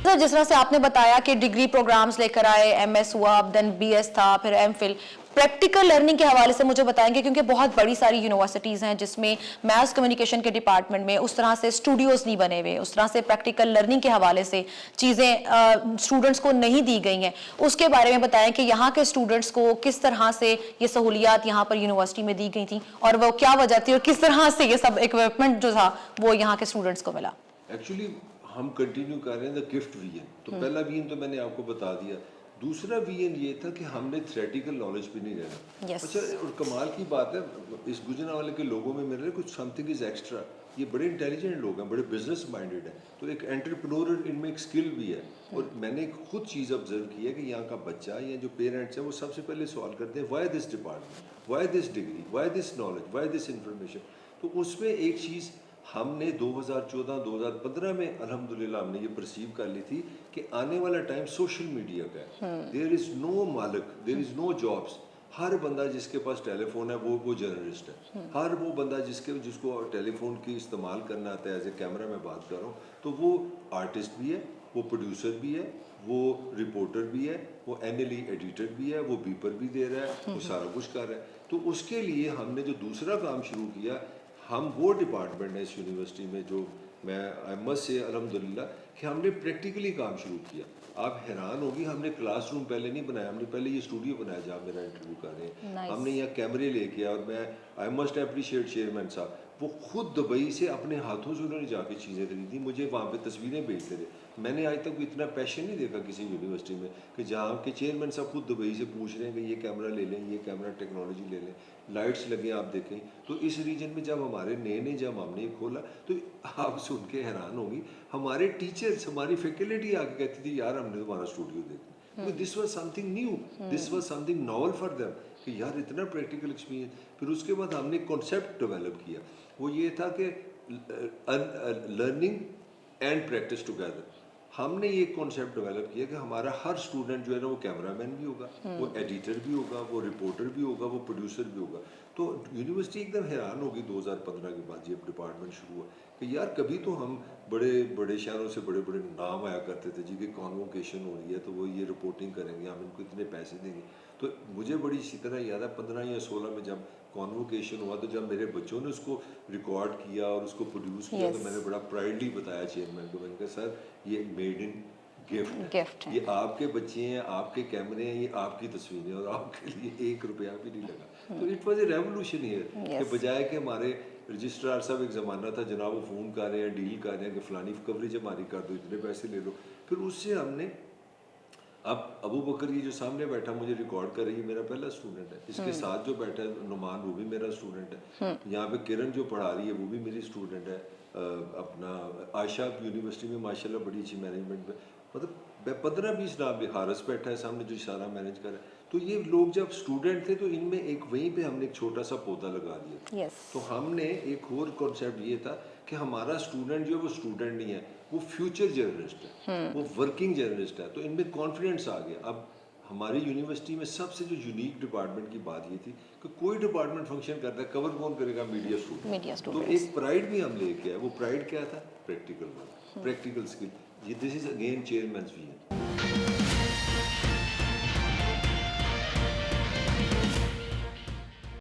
जिस तरह से आपने बताया कि डिग्री प्रोग्राम्स लेकर आए, एमएस हुआ, देन बीएस था, फिर एमफिल, प्रैक्टिकल लर्निंग के हवाले से मुझे बताएंगे, क्योंकि बहुत बड़ी सारी यूनिवर्सिटीज़ हैं जिसमें मैथ्स कम्युनिकेशन के डिपार्टमेंट में उस तरह से स्टूडियोज़ नहीं बने हुए, उस तरह से प्रैक्टिकल लर्निंग के हवाले से चीज़ें स्टूडेंट्स को नहीं दी गई हैं। उसके बारे में बताएं कि यहाँ के स्टूडेंट्स को किस तरह से ये सहूलियात यहाँ पर यूनिवर्सिटी में दी गई थी और वो क्या वजह थी और किस तरह से ये सब इक्विपमेंट जो था वो यहाँ के स्टूडेंट्स को मिला। एक्चुअली हम कंटिन्यू कर रहे हैं द गिफ्ट विजन। तो पहला विजन तो मैंने आपको बता दिया। दूसरा विजन ये था कि हमने थ्योरेटिकल नॉलेज पे नहीं रहना। अच्छा, और कमाल की बात है, इस गुजरात वाले के लोगों में मेरे कुछ समथिंग इज एक्स्ट्रा। ये बड़े इंटेलिजेंट लोग हैं, बड़े बिजनेस माइंडेड हैं, तो एक एंटरप्रेन्योर इनमें एक स्किल भी है। और मैंने खुद चीज़ ऑब्जर्व की है कि यहाँ का बच्चा या जो पेरेंट्स हैं वो सबसे पहले सवाल करते हैं, why this department, why this degree, why this knowledge, why this information. तो उसमें एक चीज़ हमने 2014-2015 में अल्हम्दुलिल्लाह हमने ये परसीव कर ली थी कि आने वाला टाइम सोशल मीडिया का है। देयर इज़ नो मालिक, देयर इज़ नो जॉब्स। हर बंदा जिसके पास टेलीफोन है वो जर्नलिस्ट है। हर वो बंदा जिसको टेलीफोन की इस्तेमाल करना आता है, एज ए कैमरा में बात कर रहा हूँ, तो वो आर्टिस्ट भी है, वो प्रोड्यूसर भी है, वो रिपोर्टर भी है, वो एनएलई एडिटर भी है, वो बीपर भी दे रहा है, वो सारा कुछ कर रहा है। तो उसके लिए हमने जो दूसरा काम शुरू किया, हम वो डिपार्टमेंट है इस यूनिवर्सिटी में जो मैं आई मस्ट से अल्हम्दुलिल्लाह कि हमने प्रैक्टिकली काम शुरू किया। आप हैरान होगी, हमने क्लासरूम पहले नहीं बनाया, हमने पहले ये स्टूडियो बनाया जहाँ मेरा इंटरव्यू कर रहे हैं। हमने यहाँ कैमरे लेके आया, और मैं आई मस्ट अप्रिशिएट चेयरमैन साहब, वो खुद दुबई से अपने हाथों से उन्होंने जाके चीज़ें खरीदी, मुझे वहाँ पे तस्वीरें भेजते थे। मैंने आज तक इतना पैशन नहीं देखा किसी यूनिवर्सिटी में कि जहाँ के चेयरमैन साहब खुद दुबई से पूछ रहे हैं कि ये कैमरा ले लें, ये कैमरा टेक्नोलॉजी ले लें, लाइट्स लगे आप देखें। तो इस रीजन में जब हमारे नए जब हमने खोला तो आप सुन के हैरान होगी, हमारे टीचर्स, हमारी फैकल्टी आके कहती थी, यार हमने तुम्हारा स्टूडियो देखा। This was something new, this was something novel for them कि यार इतना प्रैक्टिकल एक्सपीरियंस। फिर उसके बाद हमने कॉन्सेप्ट डेवलप किया, वो ये था कि लर्निंग एंड प्रैक्टिस टुगेदर। हमने ये कॉन्सेप्ट डेवलप किया कि हमारा हर स्टूडेंट जो है ना वो कैमरामैन भी होगा, वो एडिटर भी होगा, वो रिपोर्टर भी होगा, वो प्रोड्यूसर भी होगा। तो यूनिवर्सिटी एकदम हैरान होगी 2015 के बाद ये डिपार्टमेंट शुरू हुआ कि यार कभी तो हम बड़े बड़े शहरों से बड़े बड़े नाम आया करते थे जी कि कॉन्वोकेशन हो रही है तो वो ये रिपोर्टिंग करेंगे, हम इनको इतने पैसे देंगे। तो मुझे बड़ी इसी तरह याद है 15 या 16 में जब कॉन्वोकेशन हुआ, तो जब मेरे बच्चों ने उसको रिकॉर्ड किया और उसको प्रोड्यूस किया, तो मैंने बड़ा प्राइडली बताया चेयरमैन को, मैंने कहा सर ये मेड इन गिफ्ट है, ये आपके बच्चे हैं, आपके कैमरे हैं, ये आपकी तस्वीरें, और आपके लिए 1 रुपया भी नहीं लगा। तो it was a revolution here कि बजाय कि हमारे रजिस्ट्रार साहब, एक ज़माना था जनाब वो फ़ोन कर रहे हैं, डील कर रहे हैं कि फ़लानी कवरेज हमारी कर दो, इतने पैसे ले लो। फिर उससे हमने, अब अबू बकर ये जो सामने बैठा मुझे रिकॉर्ड कर रही है, मेरा पहला स्टूडेंट है। इसके साथ जो बैठा है नुमान, वो भी मेरा स्टूडेंट है। यहाँ पे किरण जो पढ़ा रही है वो भी मेरी स्टूडेंट है। अपना आयशा यूनिवर्सिटी में माशाल्लाह बड़ी अच्छी मैनेजमेंट में, मतलब 15-20 नाम, हारस बैठा है सामने जो सारा मैनेज कर रहा है। तो ये लोग जब स्टूडेंट थे तो इनमें एक वहीं पे हमने एक छोटा सा पौधा लगा दिया। तो हमने एक और कॉन्सेप्ट ये था कि हमारा स्टूडेंट जो है वो स्टूडेंट नहीं है, वो फ्यूचर जर्नलिस्ट है, वो वर्किंग जर्नलिस्ट है। तो इनमें कॉन्फिडेंस आ गया। अब हमारी यूनिवर्सिटी में सबसे जो यूनिक डिपार्टमेंट की बात ये थी कि कोई डिपार्टमेंट फंक्शन करता है, कवर कौन करेगा? Media student. तो एक प्राइड भी हम लेके आए। वो प्राइड क्या था? Practical skill. This is again chairman's vision.